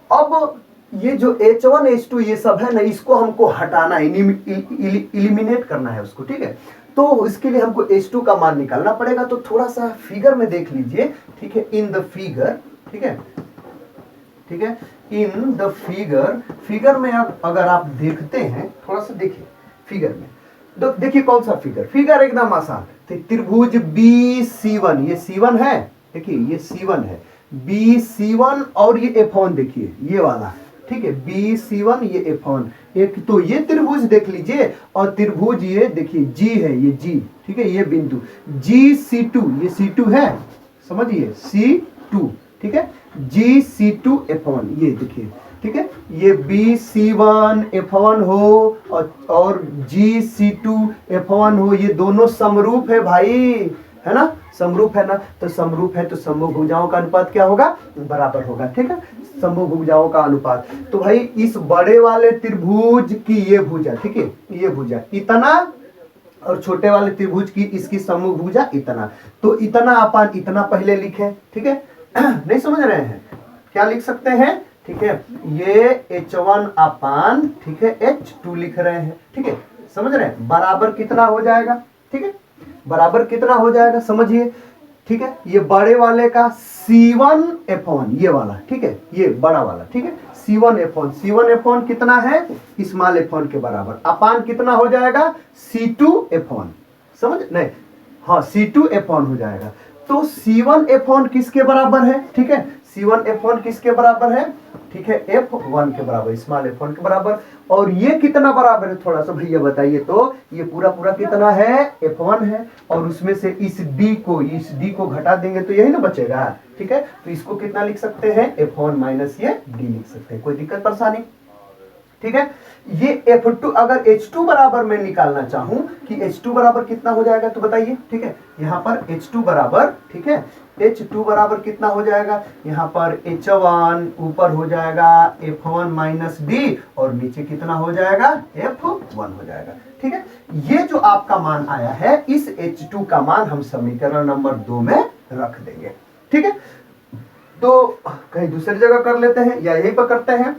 अब ये जो H1 H2 ये सब है ना, इसको हमको हटाना है, इलिमिनेट करना है उसको, ठीक है। तो इसके लिए हमको H2 का मान निकालना पड़ेगा। तो थोड़ा सा फिगर में देख लीजिए, ठीक है, इन द फिगर, ठीक है, ठीक है, इन द फिगर, फिगर में अगर आप देखते हैं, थोड़ा सा देखिए फिगर में, तो देखिए कौन सा फिगर, फिगर एकदम आसान है। त्रिभुज BC1, ये C1 है, देखिए ये C1 है, BC1 और ये F1 देखिए ये वाला, ठीक है, BC1 ये F1, एक तो ये त्रिभुज देख लीजिए, और त्रिभुज ये देखिए G है, ये G, ठीक है, ये बिंदु GC2, ये C2 है, समझिए C2, ठीक है, GC2 F1, ये देखिए, ठीक है, ये BC1 F1 हो और GC2 F1 हो, ये दोनों समरूप है भाई, है ना, समरूप है ना, तो समरूप है तो समभुज भुजाओं का अनुपात क्या होगा, बराबर होगा, ठीक है, समभुज भुजाओं का अनुपात। तो भाई इस बड़े वाले त्रिभुज की ये भुजा, ठीक है, ये भुजा इतना, और छोटे वाले त्रिभुज की इसकी समभुज भुजा इतना, तो इतना अपान इतना पहले लिखे, ठीक है नहीं समझ रहे हैं, क्या लिख सकते हैं, ठीक है, ये H1 अपान, ठीक है, H2 लिख रहे हैं, ठीक है, समझ रहे हैं, बराबर कितना हो जाएगा, ठीक है, बराबर कितना हो जाएगा समझिए, ठीक है, ये बड़े वाले का C1 F1 ये वाला, ठीक है, ये बड़ा वाला, ठीक है, C1 F1 कितना है, स्मॉल F1 के बराबर, अपान कितना हो जाएगा, C2 F1, समझ नहीं, हाँ C2 F1 हो जाएगा, तो C1 F1 किसके बराबर है, ठीक है, C1 F1 किसके बराबर है, ठीक है, F1 के बराबर, स्मॉल F1 के बराबर, और ये कितना बराबर है, थोड़ा सा भैया बताइए, तो ये पूरा पूरा कितना है, F1 है, और उसमें से इस D को घटा देंगे तो यही ना बचेगा, ठीक है, तो इसको कितना लिख सकते हैं, F1 माइनस ये D लिख सकते हैं, कोई दिक्कत परेशानी, ठीक है। ये F2 अगर H2 बराबर मैं निकालना चाहूं कि H2 बराबर कितना हो जाएगा, तो बताइए, ठीक है, यहाँ पर H2 बराबर, ठीक है, H2 बराबर कितना हो जाएगा, यहाँ पर H1 ऊपर हो जाएगा F1 माइनस D, और नीचे कितना हो जाएगा, F1 हो जाएगा, ठीक है। ये जो आपका मान आया है, इस H2 का मान हम समीकरण नंबर 2 में रख देंगे, ठीक है। तो कहीं दूसरी जगह कर लेते हैं या यहीं पर करते हैं,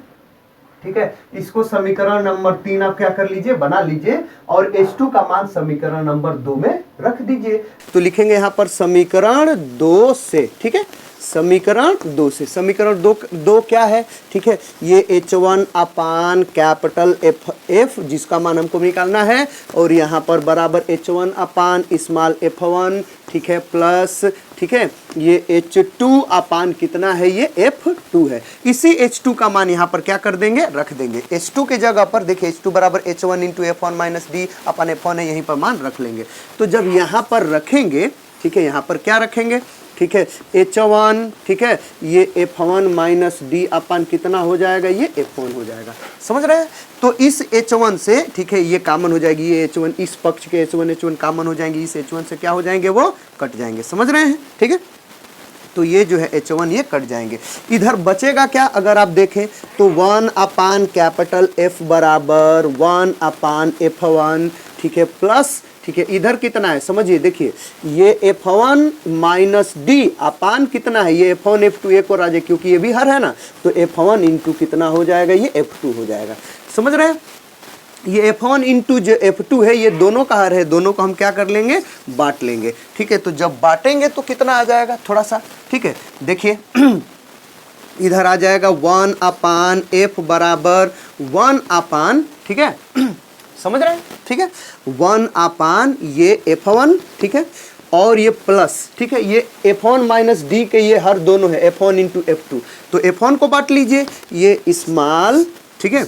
ठीक है, इसको समीकरण नंबर 3 आप क्या कर लीजिए, बना लीजिए, और H2 का मान समीकरण नंबर 2 में रख दीजिए। तो लिखेंगे यहाँ पर समीकरण 2 से, ठीक है, समीकरण 2 से, समीकरण 2 क्या है, ठीक है, ये H1 अपान कैपिटल F जिसका मान हमको निकालना है, और यहाँ पर बराबर H1 अपान स्मॉल F1, ठीक है, प्लस, ठीक है, ये H2 अपान कितना है, ये F2 है, इसी H2 का मान यहाँ पर क्या कर देंगे, रख देंगे, H2 के जगह पर देखिए H2 बराबर H1 into F1 minus D अपान F1 है, यहीं पर मान रख लेंगे। तो जब यहाँ पर रखेंगे, ठीक है, यहाँ पर क्या रखेंगे, ठीक है, H1, ठीक है, ये F1 माइनस D अपान कितना हो जाएगा, ये F1 हो जाएगा, समझ रहे हैं। तो इस H1 से, ठीक है, ये कॉमन हो जाएगी, ये H1 इस पक्ष के H1 कॉमन हो जाएंगे, इस H1 से क्या हो जाएंगे, वो कट जाएंगे, समझ रहे हैं, ठीक है। तो ये जो है H1 ये कट जाएंगे, इधर बचेगा क्या, अगर आप देखें तो 1 अपान कैपिटल F बराबर 1 अपान F1, ठीक है, प्लस, ठीक है, इधर कितना है समझिए, देखिए ये F1 माइनस D अपान कितना है, ये F1 F2 एक और आ जाए, क्योंकि ये भी हर है ना, तो F1 इंटू कितना हो जाएगा, ये F2 हो जाएगा, समझ रहे हैं। ये F1 इंटू जो F2 है, ये दोनों का हर है, दोनों को हम क्या कर लेंगे, बांट लेंगे, ठीक है। तो जब बांटेंगे तो कितना आ जाएगा, थोड़ा सा, ठीक है, देखिए इधर आ जाएगा 1 अपान F बराबर 1 अपान, ठीक है समझ रहे हैं, ठीक है, 1 अपान ये F1, ठीक है, और ये प्लस, ठीक है, ये F1 माइनस D के ये हर दोनों है, F1 इंटू F2, तो F1 को बांट लीजिए, ये स्मॉल, ठीक है,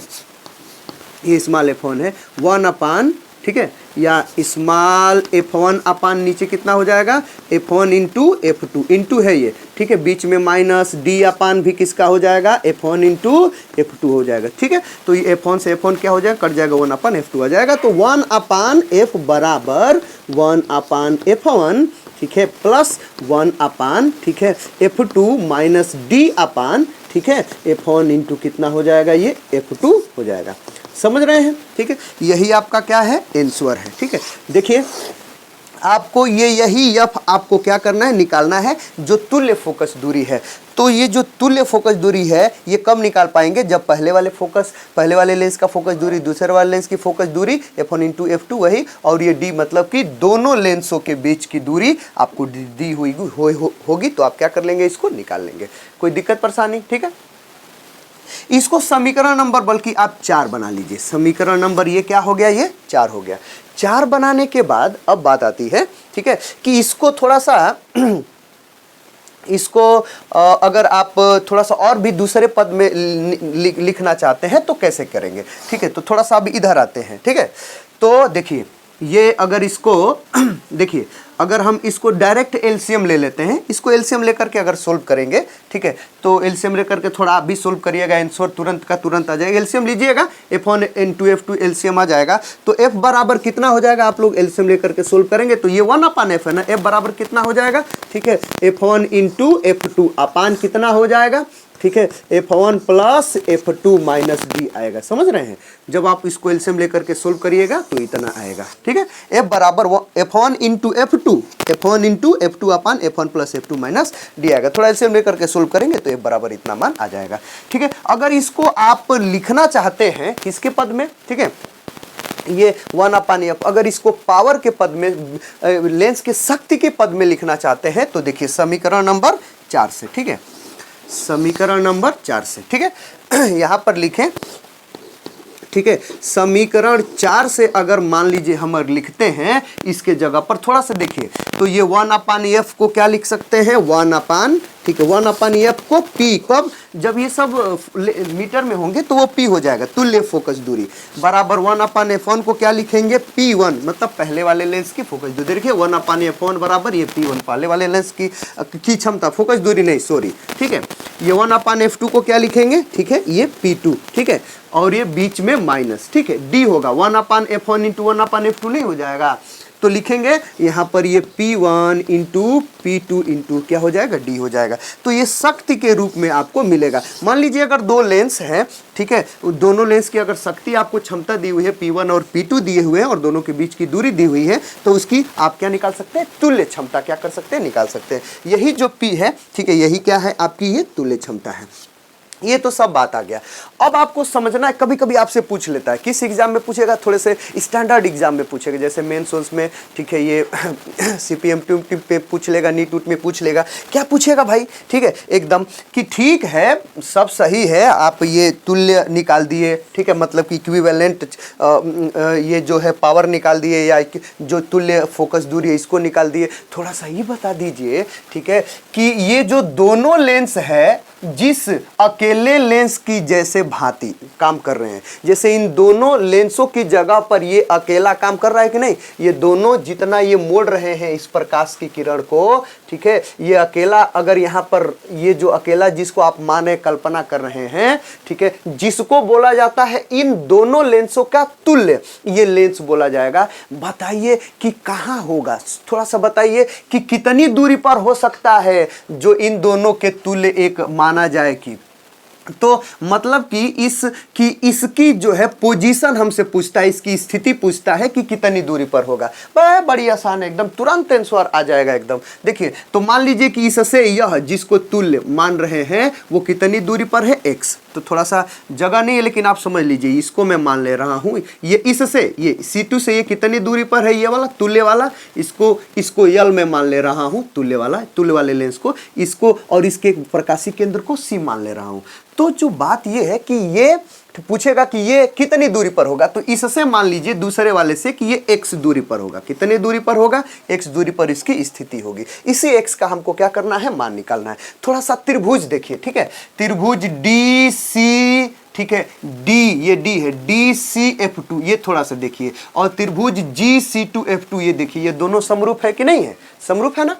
ये स्मॉल F1 है, 1 अपान, ठीक है, या स्मॉल F1 अपान नीचे कितना हो जाएगा, F1 इंटू F2 इंटू है ये, ठीक है, बीच में माइनस D अपान भी किसका हो जाएगा, F1 इंटू F2 हो जाएगा, ठीक है। तो ये F1 से F1 क्या हो जाएगा, कट जाएगा, 1 अपान F2 आ जाएगा, तो 1 अपान F बराबर 1 अपान F1, ठीक है, प्लस 1 अपान, ठीक है, F2 माइनस D अपान, ठीक है, F1 इंटू कितना हो जाएगा, ये F2 हो जाएगा, समझ रहे हैं, ठीक है। यही आपका क्या है, आंसर है, ठीक है। देखिए आपको यही F आपको क्या करना है, निकालना है, जो तुल्य फोकस दूरी है। तो ये जो तुल्य फोकस दूरी है, ये कब निकाल पाएंगे, जब पहले वाले लेंस का फोकस दूरी दूसरे वाले लेंस की फोकस दूरी F1 इंटू F2 वही, और ये D मतलब कि दोनों लेंसों के बीच की दूरी आपको दी हुई होगी, तो आप क्या कर लेंगे, इसको निकाल लेंगे, कोई दिक्कत परेशानी, ठीक है। इसको समीकरण नंबर बल्कि आप 4 बना लीजिए। समीकरण नंबर ये क्या हो गया, ये 4 हो गया। 4 बनाने के बाद अब बात आती है, ठीक है, कि इसको थोड़ा सा इसको अगर आप थोड़ा सा और भी दूसरे पद में लिखना चाहते हैं तो कैसे करेंगे, ठीक है। तो थोड़ा सा अब इधर आते हैं, ठीक है। तो देखिए ये अगर इसको देखिए अगर हम इसको डायरेक्ट एलसीएम ले लेते हैं, इसको एलसीएम लेकर के अगर सोल्व करेंगे, ठीक है, तो एलसीएम लेकर के थोड़ा आप भी सोल्व करिएगा, आंसर तुरंत का तुरंत आ जाएगा। एलसीएम लीजिएगा, f1 into f2 एलसीएम आ जाएगा। तो f बराबर कितना हो जाएगा, आप लोग एलसीएम लेकर के सोल्व करेंगे तो ये 1/f है ना, f बराबर कितना हो जाएगा, ठीक है, f1 into f2 अपान कितना हो जाएगा, ठीक है, f1 plus f2 minus d आएगा। समझ रहे हैं, जब आप इसको एलसीएम लेकर के सोल्व करिएगा तो इतना आएगा, ठीक है। f बराबर f1 इंटू f2 अपान f1 plus f2 minus d आएगा। थोड़ा एलसीएम लेकर के सोल्व करेंगे तो f बराबर इतना मान आ जाएगा, ठीक है। अगर इसको आप लिखना चाहते हैं किसके पद में, ठीक है, ये 1/f, अगर इसको पावर के पद में, लेंस के शक्ति के पद में लिखना चाहते हैं तो देखिए समीकरण नंबर 4 से, ठीक है, समीकरण नंबर 4 से, ठीक है, यहां पर लिखें, ठीक है। समीकरण 4 से अगर मान लीजिए हम लिखते हैं इसके जगह पर थोड़ा सा देखिए, तो ये 1/f को क्या लिख सकते हैं, 1/, ठीक है, 1/f को p, कब, जब ये सब मीटर में होंगे तो वो p हो जाएगा, तुल्य फोकस दूरी बराबर 1/f1 को क्या लिखेंगे, p1, मतलब पहले वाले लेंस की फोकस दूरी। देखिए 1/f1 बराबर ये p1 पहले वाले लेंस की क्षमता, फोकस दूरी नहीं, सॉरी, ठीक है। ये 1/f2 को क्या लिखेंगे, ठीक है, ये p2, ठीक है, और ये बीच में माइनस, ठीक है, d होगा 1/f1 इंटू 1/f2 नहीं हो जाएगा, तो लिखेंगे यहाँ पर ये P1 इंटू P2 इंटू क्या हो जाएगा, D हो जाएगा। तो ये शक्ति के रूप में आपको मिलेगा। मान लीजिए अगर दो लेंस हैं, ठीक है, दोनों लेंस की अगर शक्ति आपको क्षमता दी हुई है, P1 और P2 दिए हुए हैं और दोनों के बीच की दूरी दी हुई है, तो उसकी आप क्या निकाल सकते हैं, तुल्य क्षमता क्या कर सकते हैं, निकाल सकते हैं। यही जो P है, ठीक है, यही क्या है आपकी, ये तुल्य क्षमता है। ये तो सब बात आ गया। अब आपको समझना है, कभी कभी आपसे पूछ लेता है, किस एग्जाम में पूछेगा, थोड़े से स्टैंडर्ड एग्जाम में पूछेगा, जैसे मेंस वेंस में, ठीक है, ये सीपीएम ट्यूब पे पूछ लेगा, नीट उट में पूछ लेगा, क्या पूछेगा भाई, ठीक है, एकदम कि ठीक है सब सही है, आप ये तुल्य निकाल दिए, ठीक है, मतलब कि इक्विवेलेंट ये जो है पावर निकाल दिए, या जो तुल्य फोकस दूरी है इसको निकाल दिए, थोड़ा सा ये बता दीजिए, ठीक है, कि ये जो दोनों लेंस है जिस अकेले लेंस की जैसे भांति काम कर रहे हैं, जैसे इन दोनों लेंसों की जगह पर ये अकेला काम कर रहा है कि नहीं, ये दोनों जितना ये मोड़ रहे हैं इस प्रकाश की किरण को, ठीक है, ये अकेला, अगर यहाँ पर ये जो अकेला जिसको आप माने कल्पना कर रहे हैं, ठीक है, जिसको बोला जाता है इन दोनों लेंसों का तुल्य, ये लेंस बोला जाएगा। बताइए कि कहाँ होगा, थोड़ा सा बताइए कि कितनी दूरी पर हो सकता है जो इन दोनों के तुल्य एक माना जाए कि, तो मतलब कि इसकी जो है पोजीशन हमसे पूछता है, इसकी स्थिति पूछता है कि कितनी दूरी पर होगा। बड़ी आसान है एकदम, तुरंत आंसर आ जाएगा एकदम। देखिए तो मान लीजिए कि इससे यह जिसको तुल्य मान रहे हैं वो कितनी दूरी पर है, x, तो थोड़ा सा जगह नहीं है लेकिन आप समझ लीजिए, इसको मैं मान ले रहा हूँ, ये इससे ये C2 से ये कितनी दूरी पर है, ये वाला तुल्य वाला, इसको L में मान ले रहा हूँ, तुल्य वाले लेंस को, इसको और इसके प्रकाशीय केंद्र को C मान ले रहा हूँ। तो जो बात ये है कि ये पूछेगा कि ये कितनी दूरी पर होगा, तो इससे मान लीजिए दूसरे वाले से कि ये x दूरी पर होगा, कितनी दूरी पर होगा, x दूरी पर इसकी स्थिति होगी। इसी x का हमको क्या करना है, मान निकालना है। थोड़ा सा त्रिभुज देखिए, ठीक है, त्रिभुज DC, ठीक है, D, ये D है, DCF2, ये थोड़ा सा देखिए, और त्रिभुज GC2F2, ये देखिए, ये दोनों समरूप है कि नहीं है, समरूप है ना।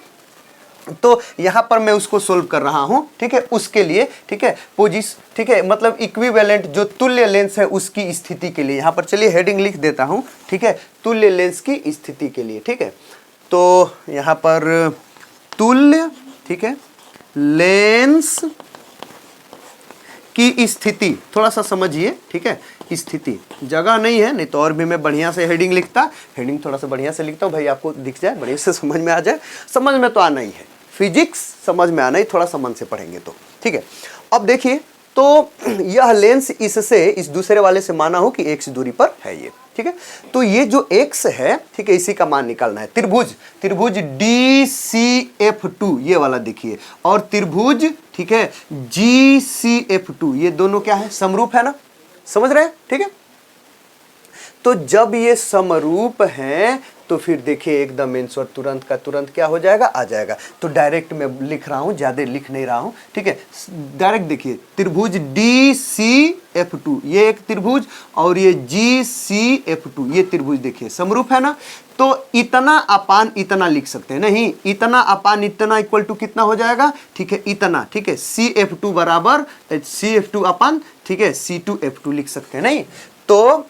तो यहां पर मैं उसको सोल्व कर रहा हूं, ठीक है, उसके लिए, ठीक है, ठीक है, मतलब इक्विवेलेंट जो तुल्य लेंस है उसकी स्थिति के लिए, यहां पर चलिए हेडिंग लिख देता हूं, ठीक है, तुल्य लेंस की स्थिति के लिए, ठीक है। तो यहां पर तुल्य, ठीक है, लेंस की स्थिति, थोड़ा सा समझिए, ठीक है, स्थिति, जगह नहीं है, नहीं तो और भी मैं बढ़िया से हेडिंग लिखता, हेडिंग थोड़ा सा बढ़िया से लिखता हूँ भाई, आपको दिख जाए, बढ़िया से समझ में आ जाए। समझ में तो आना ही है, फिजिक्स समझ में आना ही, थोड़ा सा मन से पढ़ेंगे तो, ठीक है। अब देखिए तो यह लेंस इससे इस दूसरे वाले से माना हो कि x दूरी पर है ये, ठीक है। तो ये जो x है, ठीक है, इसी का मान निकालना है। त्रिभुज DCF2 ये वाला देखिए, और त्रिभुज, ठीक है, GCF2 ये दोनों क्या है, समरूप है ना, समझ रहे हैं, ठीक है। तो जब ये समरूप हैं तो फिर देखिए एकदम आंसर तुरंत का तुरंत क्या हो जाएगा, आ जाएगा। तो डायरेक्ट मैं लिख रहा हूं, ज्यादा लिख नहीं रहा हूं, ठीक है। डायरेक्ट देखिए, त्रिभुज DCF2 ये एक त्रिभुज और ये GCF2 ये त्रिभुज देखिए समरूप है ना। तो इतना अपान इतना लिख सकते हैं, नहीं, इतना अपान इतना इक्वल टू कितना हो जाएगा, ठीक है, इतना, ठीक है। CF2 बराबर CF2 अपान, ठीक है, C2F2 लिख सकते हैं, नहीं तो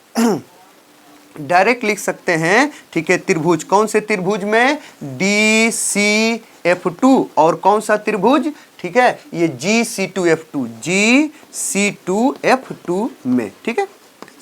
डायरेक्ट लिख सकते हैं, ठीक है। त्रिभुज, कौन से त्रिभुज में, DCF2, और कौन सा त्रिभुज, ठीक है, ये GC2F2 में, ठीक है,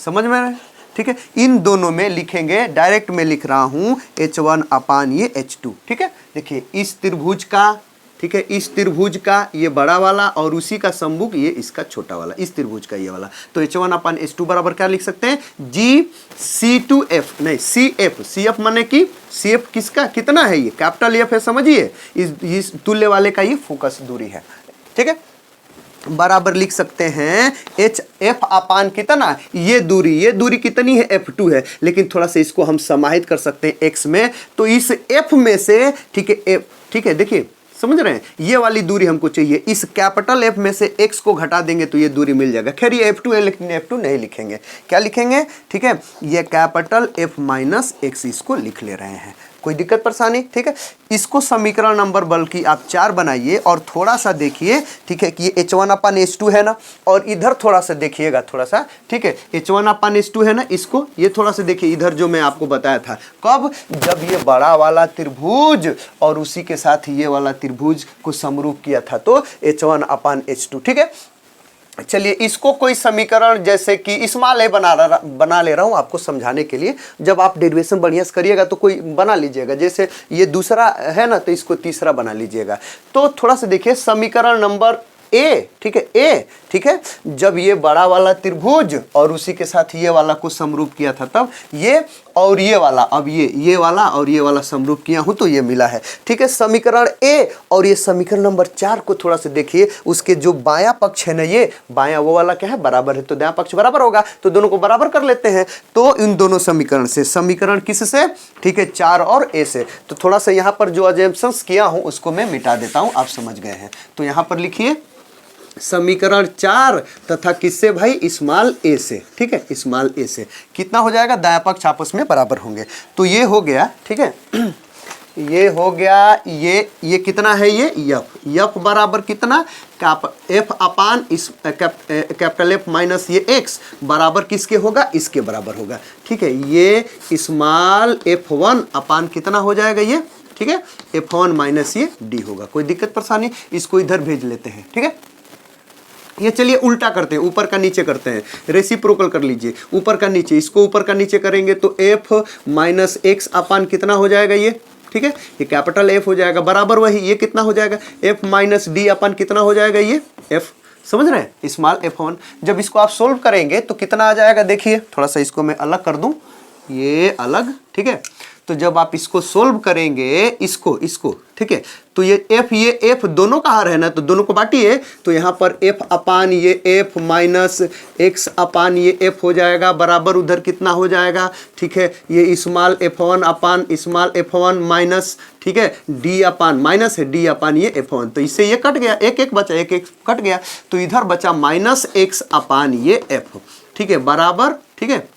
समझ में आया, ठीक है। इन दोनों में लिखेंगे, डायरेक्ट में लिख रहा हूं H1 अपान ये H2, ठीक है। देखिए इस त्रिभुज का, ठीक है, इस त्रिभुज का ये बड़ा वाला और उसी का समभुज ये इसका छोटा वाला, इस त्रिभुज का ये वाला। तो H1 अपान H2 बराबर क्या लिख सकते हैं, GC2F, नहीं CF माने कि CF किसका कितना है, ये कैपिटल F है, समझिए, इस तुल्य वाले का ये फोकस दूरी है, ठीक है। बराबर लिख सकते हैं HF अपान कितना, ये दूरी कितनी है, F2 है, लेकिन थोड़ा सा इसको हम समाहित कर सकते हैं x में। तो इस F में से, ठीक है, F, ठीक है, देखिए समझ रहे हैं, ये वाली दूरी हमको चाहिए, इस कैपिटल F में से x को घटा देंगे तो ये दूरी मिल जाएगा। खैर ये F2 है, लेकिन F2 नहीं लिखेंगे, क्या लिखेंगे, ठीक है, ये कैपिटल F माइनस x इसको लिख ले रहे हैं, कोई दिक्कत परेशानी, ठीक है। इसको समीकरण नंबर बल्कि आप 4 बनाइए और थोड़ा सा देखिए, ठीक है, कि ये H1 अपान H2 है ना, और इधर थोड़ा सा देखिएगा, थोड़ा सा, ठीक है, H1 अपान H2 है ना, इसको ये थोड़ा सा देखिए, इधर जो मैं आपको बताया था, कब, जब ये बड़ा वाला त्रिभुज और उसी के साथ ये वाला त्रिभुज को समरूप किया था, तो H1 अपान H2, ठीक है। चलिए इसको कोई समीकरण जैसे कि स्मॉल ए बना ले रहा हूं आपको समझाने के लिए। जब आप डेरिवेशन बढ़िया से करिएगा तो कोई बना लीजिएगा, जैसे ये दूसरा है ना, तो इसको तीसरा बना लीजिएगा। तो थोड़ा सा देखिए समीकरण नंबर ए, ठीक है, ए, ठीक है, जब ये बड़ा वाला त्रिभुज और उसी के साथ ये वाला को समरूप किया था, तब ये और ये वाला, अब ये वाला और ये वाला समरूप किया हूं तो ये मिला है, ठीक है, समीकरण ए। और ये समीकरण नंबर 4 को थोड़ा सा देखिए, उसके जो बायां पक्ष है ना, ये बायां वो वाला क्या है, बराबर है, तो दायां पक्ष बराबर होगा, तो दोनों को बराबर कर लेते हैं। तो इन दोनों समीकरण से, समीकरण किससे, ठीक है, 4 और ए से। तो थोड़ा सा यहाँ पर जो अजम्पशंस किया हूं उसको मैं मिटा देता हूं, आप समझ गए हैं। तो यहाँ पर लिखिए समीकरण 4 तथा किससे भाई, स्मॉल ए से, ठीक है, स्मॉल ए से कितना हो जाएगा, दायां पक्ष आपस में बराबर होंगे। तो ये हो गया, ठीक है, ये हो गया, ये कितना है, ये यफ बराबर कितना, एफ अपान इस कैपिटल एफ माइनस ये एक्स बराबर किसके होगा, इसके बराबर होगा, ठीक है। ये स्मॉल F1 अपान कितना हो जाएगा ये, ठीक है, F1 माइनस ये डी होगा। कोई दिक्कत परेशानी, इसको इधर भेज लेते हैं, ठीक है। ये चलिए उल्टा करते हैं, ऊपर का नीचे करते हैं, रेसिप्रोकल कर लीजिए, ऊपर का नीचे, इसको ऊपर का नीचे करेंगे तो f माइनस एक्स अपान कितना हो जाएगा ये, ठीक है, ये कैपिटल F हो जाएगा, बराबर वही ये कितना हो जाएगा, f माइनस डी अपान कितना हो जाएगा ये f, समझ रहे हैं, स्मॉल F1। जब इसको आप सोल्व करेंगे तो कितना आ जाएगा, देखिए थोड़ा सा इसको मैं अलग कर दूं, ये अलग, ठीक है। तो जब आप इसको सोल्व करेंगे, इसको ठीक है, तो ये f दोनों का हर है ना, तो दोनों को बांटिए, तो यहाँ पर f अपान ये f माइनस x अपान ये f हो जाएगा, बराबर उधर कितना हो जाएगा, ठीक है, ये स्मॉल F1 अपान स्मॉल F1 माइनस, ठीक है, d अपान माइनस है d अपान ये F1, तो इससे ये कट गया, एक बचा, एक कट गया, तो इधर बचा माइनस x अपान ये f, ठीक है, बराबर, ठीक है,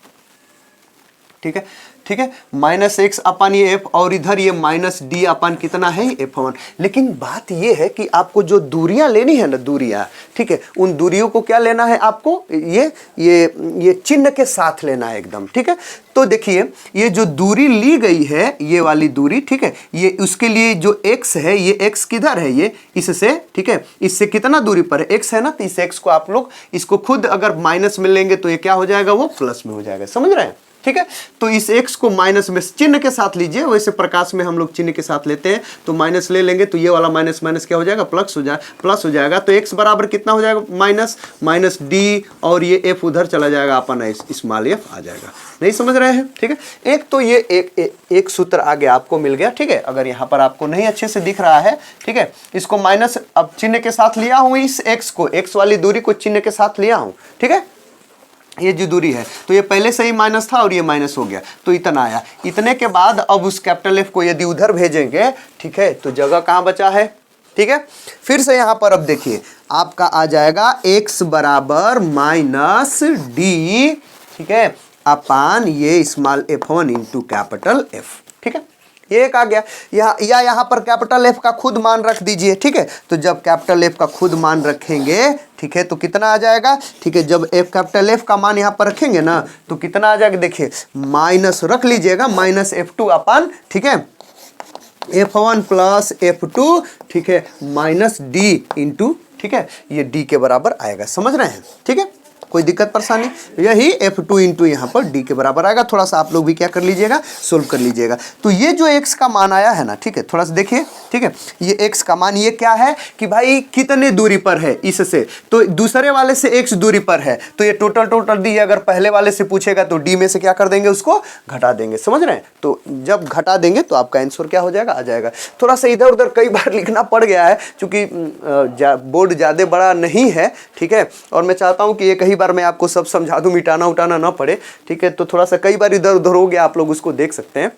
ठीक है, ठीक है, माइनस एक्स अपान ये एफ, और इधर ये माइनस डी अपान कितना है F1। लेकिन बात ये है कि आपको जो दूरियां लेनी है ना, दूरियां, ठीक है, उन दूरियों को क्या लेना है आपको, ये चिन्ह के साथ लेना है एकदम, ठीक है। तो देखिए ये जो दूरी ली गई है, ये वाली दूरी, ठीक है, ये उसके लिए जो x है, ये x किधर है, ये इससे, ठीक है, इससे कितना दूरी पर है, x है ना, तो इस x को आप लोग इसको खुद अगर माइनस में लेंगे तो ये क्या हो जाएगा, वो प्लस में हो जाएगा, समझ रहे हैं, ठीक है। तो इस x को माइनस में चिन्ह के साथ लीजिए, वैसे प्रकाश में हम लोग चिन्ह के साथ लेते हैं, तो माइनस ले लेंगे तो ये वाला माइनस माइनस क्या हो जाएगा, प्लस हो जाएगा। तो x बराबर कितना हो जाएगा, माइनस डी, और ये f उधर चला जाएगा, अपन स्मॉल f आ जाएगा। नहीं समझ रहे हैं, ठीक है। एक तो ये एक सूत्र आगे आपको मिल गया, ठीक है। अगर यहाँ पर आपको नहीं अच्छे से दिख रहा है, ठीक है, इसको माइनस अब चिन्ह के साथ लिया हूँ, इस x को, x वाली दूरी को चिन्ह के साथ लिया हूँ, ठीक है। ये जो दूरी है तो ये पहले से ही माइनस था और ये माइनस हो गया, तो इतना आया। इतने के बाद अब उस कैपिटल F को यदि उधर भेजेंगे, ठीक है, तो जगह कहाँ बचा है, ठीक है। फिर से यहाँ पर अब देखिए आपका आ जाएगा x बराबर माइनस डी, ठीक है, अपान ये small f1 into capital F, ठीक है। ये एक आ गया। यहाँ पर कैपिटल F का खुद मान रख दीजिए, ठीक है। तो जब कैपिटल F का खुद मान रखेंगे, ठीक है, तो कितना आ जाएगा, ठीक है। जब कैपिटल F का मान यहाँ पर रखेंगे ना, तो कितना आ जाएगा, देखिए माइनस रख लीजिएगा, माइनस f2 अपान, ठीक है, f1 प्लस f2, ठीक है, माइनस d इंटू, ठीक है, ये d के बराबर आएगा। समझ रहे हैं, ठीक है। कोई दिक्कत परेशानी, यही f2 इंटू यहाँ पर d के बराबर आएगा। थोड़ा सा आप लोग भी क्या कर लीजिएगा, सोल्व कर लीजिएगा। तो ये जो x का मान आया है ना, ठीक है, थोड़ा सा देखिए, ठीक है, ये x का मान ये क्या है कि भाई कितने दूरी पर है इससे, तो दूसरे वाले से x दूरी पर है, तो ये टोटल दी है। अगर पहले वाले से पूछेगा तो d में से क्या कर देंगे, उसको घटा देंगे। समझ रहे हैं, तो जब घटा देंगे तो आपका आंसर क्या हो जाएगा, आ जाएगा। थोड़ा सा इधर उधर कई बार लिखना पड़ गया है, क्योंकि बोर्ड ज़्यादा बड़ा नहीं है, ठीक है, और मैं चाहता हूँ कि ये कई बार मैं आपको सब समझा दूं, मिटाना उटाना ना पड़े, ठीक है। तो थोड़ा सा कई बार इधर उधर हो गया, आप लोग उसको देख सकते हैं।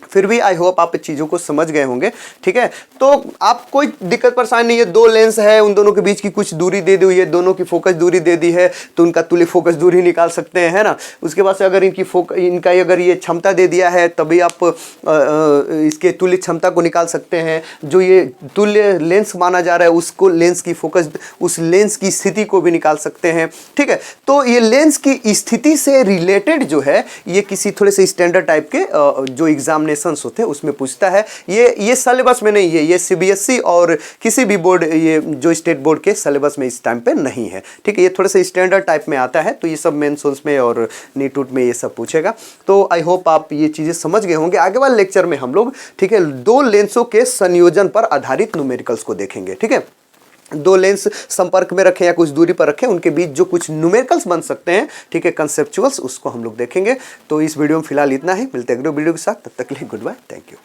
फिर भी आई होप आप चीज़ों को समझ गए होंगे, ठीक है। तो आप कोई दिक्कत परेशानी नहीं है, दो लेंस है, उन दोनों के बीच की कुछ दूरी दे दी हुई है, दोनों की फोकस दूरी दे दी है, तो उनका तुल्य फोकस दूरी निकाल सकते हैं, है ना। उसके बाद से अगर इनका अगर ये क्षमता दे दिया है, तभी आप इसके तुल्य क्षमता को निकाल सकते हैं। जो ये तुल्य लेंस माना जा रहा है, उसको लेंस की फोकस, उस लेंस की स्थिति को भी निकाल सकते हैं, ठीक है। तो ये लेंस की स्थिति से रिलेटेड जो है, ये किसी थोड़े से स्टैंडर्ड टाइप के जो एग्जामिनेशन होते हैं उसमें पूछता है। ये सिलेबस में नहीं है, ये सीबीएसई और किसी भी बोर्ड, ये जो स्टेट बोर्ड के सिलेबस में इस टाइम पे नहीं है, ठीक है। ये थोड़े से स्टैंडर्ड टाइप में आता है, तो ये सब मेंस में और नीट उट में ये सब पूछेगा। तो आई होप आप ये चीजें समझ गए होंगे। आगे वाले लेक्चर में हम लोग, ठीक है, दो लेंसों के संयोजन पर आधारित न्यूमेरिकल्स को देखेंगे, ठीक है। दो लेंस संपर्क में रखें या कुछ दूरी पर रखें, उनके बीच जो कुछ न्यूमेरिकल्स बन सकते हैं, ठीक है, कंसेप्चुअल्स, उसको हम लोग देखेंगे। तो इस वीडियो में फिलहाल इतना ही, मिलते हैं अगले वीडियो के साथ, तब तक के लिए गुड बाय, थैंक यू।